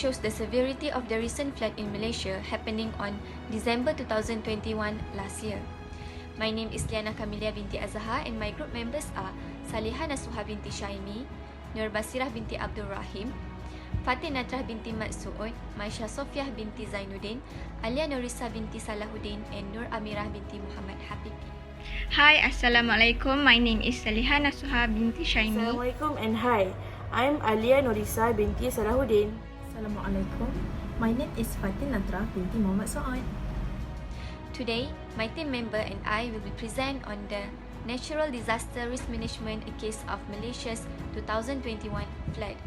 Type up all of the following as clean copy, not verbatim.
shows the severity of the recent flood in Malaysia happening on December 2021 last year. My name is Liana Kamilia binti Azhar and my group members are Salihah Nasuha binti Syaimi, Nur Basirah binti Abdul Rahim, Fatih Natrah binti Mat Suud, Maisha Sofiah binti Zainuddin, Alia Nurisa binti Salahuddin and Nur Amirah binti Muhammad Habibi. Hi, Assalamualaikum. My name is Salihah Nasuha binti Syaimi. Assalamualaikum and hi. I'm Alia Nurisa binti Salahuddin. Assalamualaikum. My name is Fatih Natrah binti Muhammad Saad. Today, my team member and I will be present on the Natural Disaster Risk Management a case of Malaysia's 2021 flood.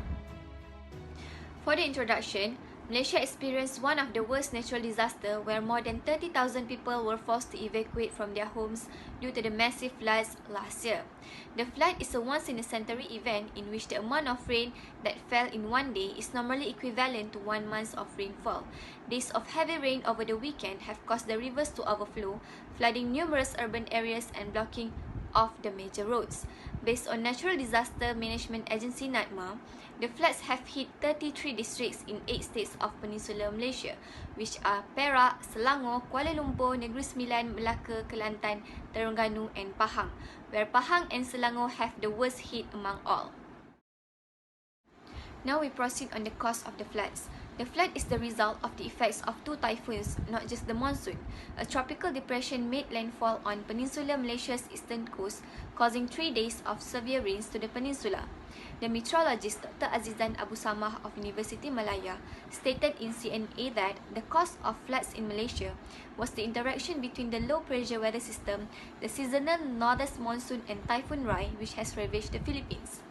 For the introduction, Malaysia experienced one of the worst natural disasters where more than 30,000 people were forced to evacuate from their homes due to the massive floods last year. The flood is a once-in-a-century event in which the amount of rain that fell in one day is normally equivalent to 1 month of rainfall. Days of heavy rain over the weekend have caused the rivers to overflow, flooding numerous urban areas and blocking off the major roads. Based on Natural Disaster Management Agency (NADMA), the floods have hit 33 districts in 8 states of Peninsular Malaysia, which are Perak, Selangor, Kuala Lumpur, Negeri Sembilan, Melaka, Kelantan, Terengganu and Pahang, where Pahang and Selangor have the worst hit among all. Now we proceed on the cause of the floods. The flood is the result of the effects of 2 typhoons, not just the monsoon. A tropical depression made landfall on Peninsular Malaysia's eastern coast, causing 3 days of severe rains to the peninsula. The meteorologist Dr. Azizan Abu Samah of University Malaya stated in CNA that the cause of floods in Malaysia was the interaction between the low-pressure weather system, the seasonal northeast monsoon and Typhoon Rai, which has ravaged the Philippines.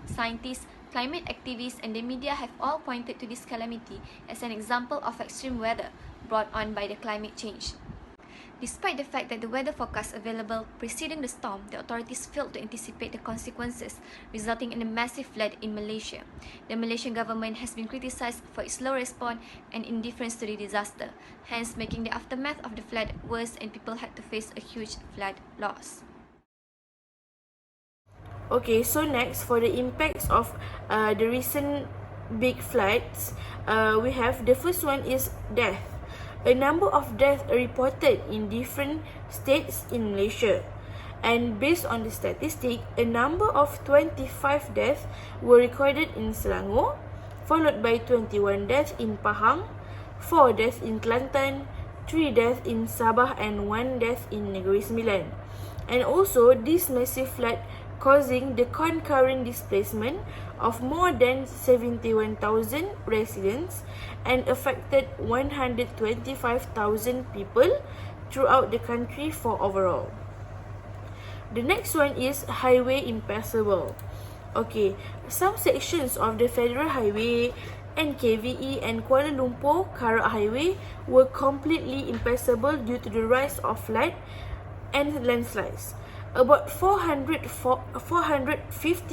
Scientists, climate activists and the media have all pointed to this calamity as an example of extreme weather brought on by the climate change. Despite the fact that the weather forecasts available preceding the storm, the authorities failed to anticipate the consequences, resulting in a massive flood in Malaysia. The Malaysian government has been criticized for its slow response and indifference to the disaster, hence making the aftermath of the flood worse and people had to face a huge flood loss. Okay, so next for the impacts of the recent big floods, we have the first one is death. A number of deaths are reported in different states in Malaysia. And based on the statistic, a number of 25 deaths were recorded in Selangor, followed by 21 deaths in Pahang, 4 deaths in Kelantan, 3 deaths in Sabah and 1 death in Negeri Sembilan. And also, this massive flood causing the concurrent displacement of more than 71,000 residents and affected 125,000 people throughout the country for overall. The next one is highway impassable. Okay, some sections of the Federal Highway, NKVE and Kuala Lumpur Karak Highway were completely impassable due to the rise of flood and landslides. About 450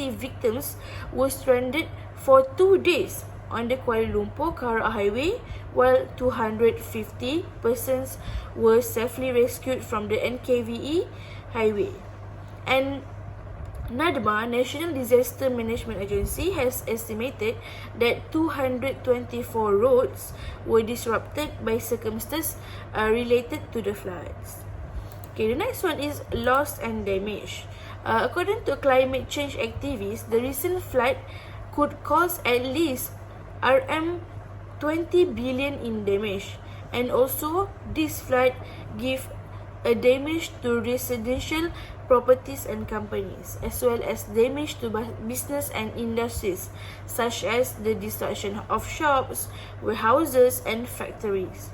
victims were stranded for 2 days on the Kuala Lumpur Karak Highway, while 250 persons were safely rescued from the NKVE highway. And NADMA, National Disaster Management Agency, has estimated that 224 roads were disrupted by circumstances related to the floods. Okay, the next one is loss and damage. According to climate change activists, the recent flood could cause at least RM 20 billion in damage. And also, this flood give a damage to residential properties and companies, as well as damage to business and industries, such as the destruction of shops, warehouses, and factories.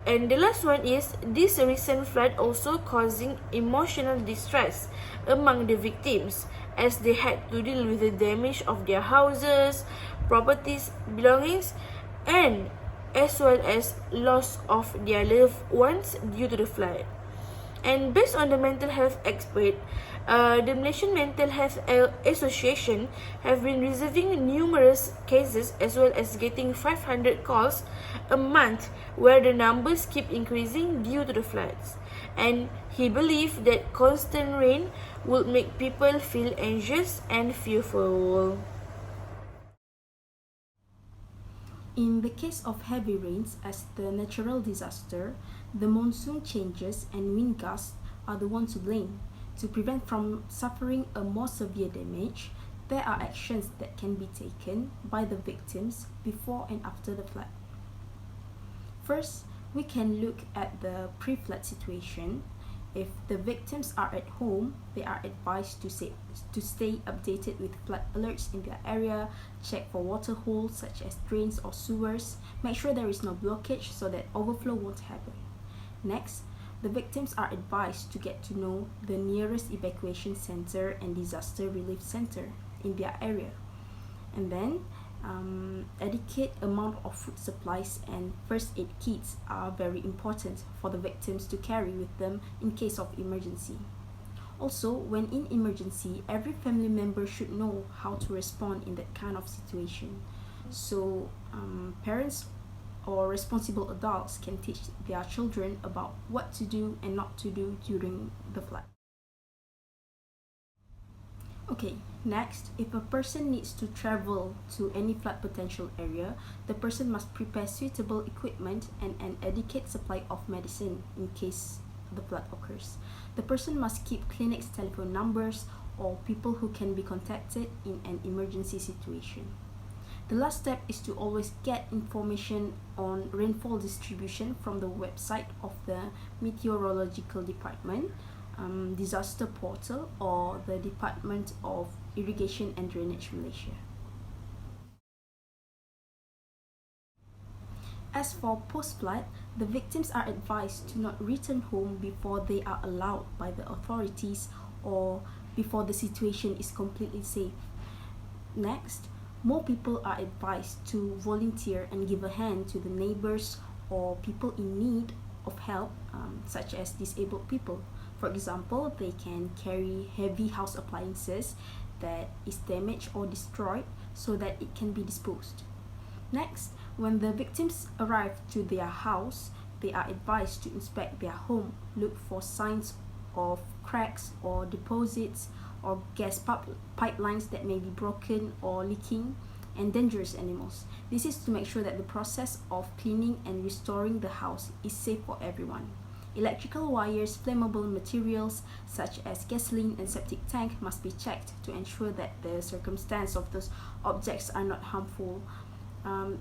And the last one is, this recent flood also causing emotional distress among the victims, as they had to deal with the damage of their houses, properties, belongings, and as well as loss of their loved ones due to the flood. And based on the mental health expert, the Malaysian Mental Health Association have been receiving numerous cases as well as getting 500 calls a month where the numbers keep increasing due to the floods. And he believed that constant rain would make people feel anxious and fearful. In the case of heavy rains as the natural disaster, the monsoon changes and wind gusts are the ones to blame. To prevent from suffering a more severe damage, there are actions that can be taken by the victims before and after the flood. First, we can look at the pre-flood situation. If the victims are at home, they are advised to stay updated with flood alerts in their area, check for water holes such as drains or sewers, make sure there is no blockage so that overflow won't happen. Next, the victims are advised to get to know the nearest evacuation center and disaster relief center in their area. And then, adequate amount of food supplies and first aid kits are very important for the victims to carry with them in case of emergency. Also, when in emergency, every family member should know how to respond in that kind of situation. So, parents or responsible adults can teach their children about what to do and not to do during the flood. Okay, next, if a person needs to travel to any flood potential area, the person must prepare suitable equipment and an adequate supply of medicine in case the flood occurs. The person must keep clinics' telephone numbers or people who can be contacted in an emergency situation. The last step is to always get information on rainfall distribution from the website of the Meteorological Department, Disaster Portal, or the Department of Irrigation and Drainage Malaysia. As for post-flood, the victims are advised to not return home before they are allowed by the authorities or before the situation is completely safe. Next, more people are advised to volunteer and give a hand to the neighbors or people in need of help, such as disabled people. For example, they can carry heavy house appliances that is damaged or destroyed so that it can be disposed. Next, when the victims arrive to their house, they are advised to inspect their home, look for signs of cracks or deposits or gas pipelines that may be broken or leaking, and dangerous animals. This is to make sure that the process of cleaning and restoring the house is safe for everyone. Electrical wires, flammable materials such as gasoline and septic tank must be checked to ensure that the circumstance of those objects are not harmful.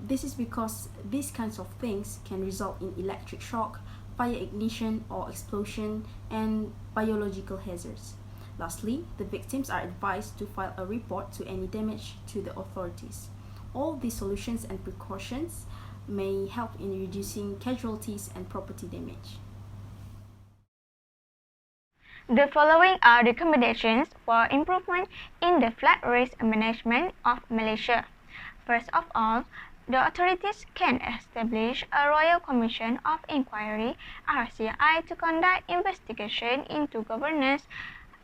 This is because these kinds of things can result in electric shock, fire ignition or explosion, and biological hazards. Lastly, the victims are advised to file a report to any damage to the authorities. All these solutions and precautions may help in reducing casualties and property damage. The following are recommendations for improvement in the flood risk management of Malaysia. First of all, the authorities can establish a Royal Commission of Inquiry (RCI) to conduct investigation into governance,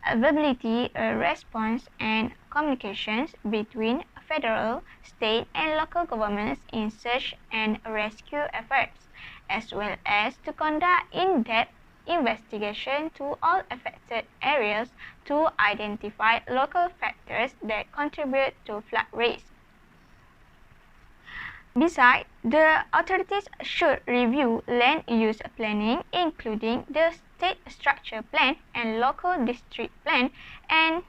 availability, response, and communications between federal, state, and local governments in search and rescue efforts, as well as to conduct in-depth investigation to all affected areas to identify local factors that contribute to flood risk. Besides, the authorities should review land use planning, including the state structure plan and local district plan, and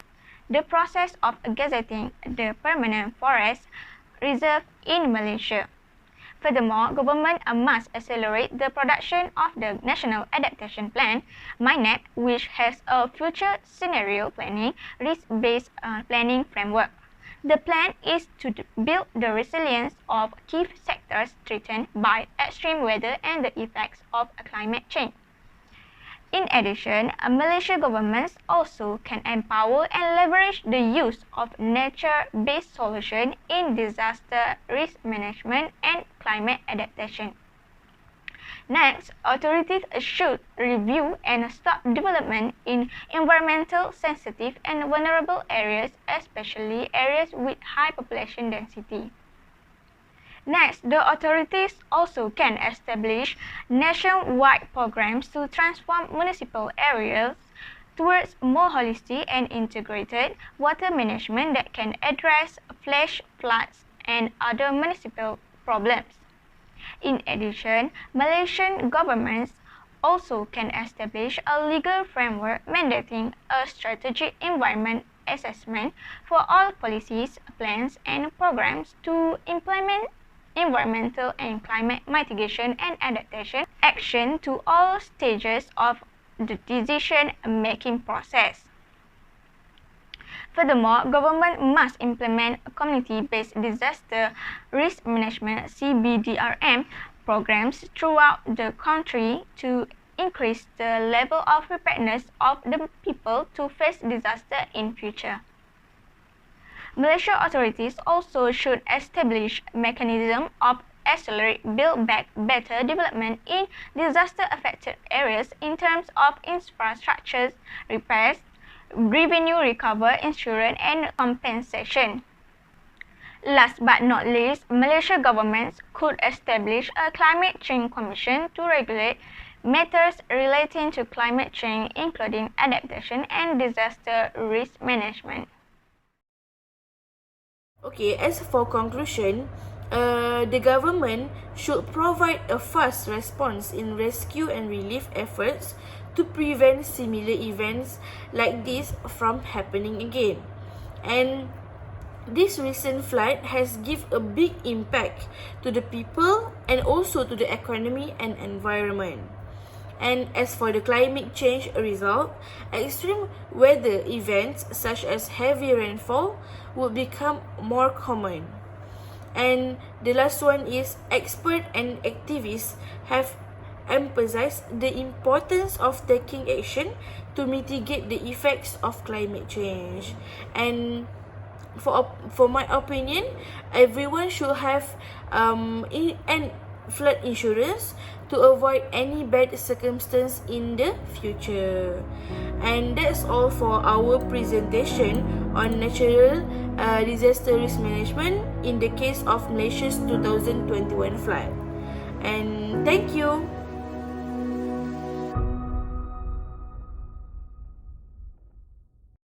the process of gazetting the permanent forest reserve in Malaysia. Furthermore, government must accelerate the production of the National Adaptation Plan, MINAP, which has a future scenario planning, risk-based planning framework. The plan is to build the resilience of key sectors threatened by extreme weather and the effects of climate change. In addition, Malaysian governments also can empower and leverage the use of nature-based solutions in disaster risk management and climate adaptation. Next, authorities should review and stop development in environmental sensitive and vulnerable areas, especially areas with high population density. Next, the authorities also can establish nationwide programs to transform municipal areas towards more holistic and integrated water management that can address flash floods and other municipal problems. In addition, Malaysian governments also can establish a legal framework mandating a strategic environment assessment for all policies, plans, and programs to implement environmental and climate mitigation and adaptation action to all stages of the decision-making process. Furthermore, government must implement community-based disaster risk management (CBDRM) programs throughout the country to increase the level of preparedness of the people to face disaster in future. Malaysian authorities also should establish mechanisms of accelerate build back better development in disaster-affected areas in terms of infrastructure repairs, revenue recovery, insurance, and compensation. Last but not least, Malaysian governments could establish a climate change commission to regulate matters relating to climate change, including adaptation and disaster risk management. Okay, as for conclusion, the government should provide a fast response in rescue and relief efforts to prevent similar events like this from happening again. And this recent flood has given a big impact to the people and also to the economy and environment. And as for the climate change result, extreme weather events such as heavy rainfall would become more common. And the last one is experts and activists have emphasized the importance of taking action to mitigate the effects of climate change. And for my opinion, everyone should have flood insurance to avoid any bad circumstance in the future. And that's all for our presentation on natural disaster risk management in the case of Malaysia's 2021 flood. And thank you.